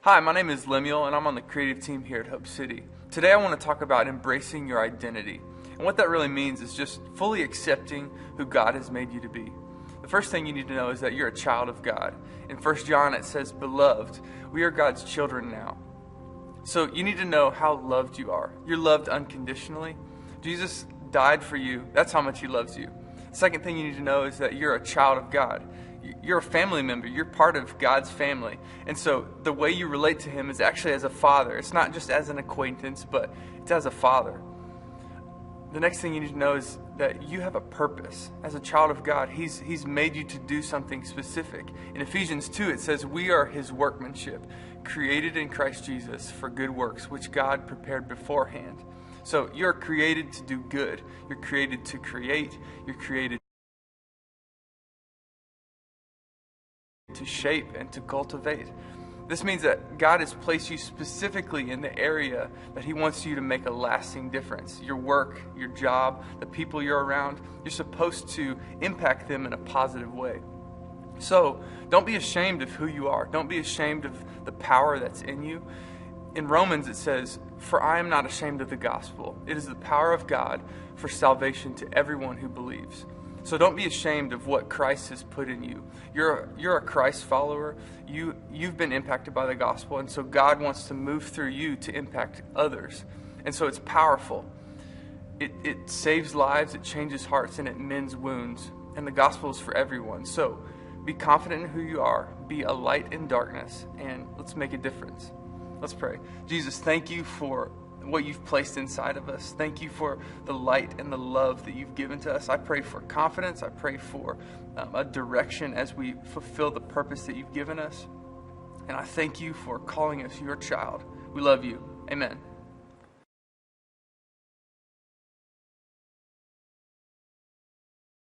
Hi, my name is Lemuel, and I'm on the creative team here at Hope City. Today I want to talk about embracing your identity. And what that really means is just fully accepting who God has made you to be. The first thing you need to know is that you're a child of God. In 1 John it says, "Beloved, we are God's children now." So you need to know how loved you are. You're loved unconditionally. Jesus died for you. That's how much He loves you. The second thing you need to know is that you're a child of God. You're a family member. You're part of God's family. And so the way you relate to Him is actually as a father. It's not just as an acquaintance, but it's as a father. The next thing you need to know is that you have a purpose. As a child of God, He's made you to do something specific. In Ephesians 2, it says, "We are His workmanship, created in Christ Jesus for good works, which God prepared beforehand." So you're created to do good. You're created to create. You're created to shape and to cultivate. This means that God has placed you specifically in the area that He wants you to make a lasting difference. Your work, your job, the people you're around, you're supposed to impact them in a positive way. So don't be ashamed of who you are. Don't be ashamed of the power that's in you. In Romans it says, "For I am not ashamed of the gospel. It is the power of God for salvation to everyone who believes." So don't be ashamed of what Christ has put in you. You're a Christ follower. You've been impacted by the gospel, and so God wants to move through you to impact others. And so it's powerful. It saves lives, it changes hearts, and it mends wounds. And the gospel is for everyone. So be confident in who you are. Be a light in darkness, and let's make a difference. Let's pray. Jesus, thank you for what you've placed inside of us. Thank you for the light and the love that you've given to us. I pray for confidence. I pray for a direction as we fulfill the purpose that you've given us. And I thank you for calling us your child. We love you. Amen.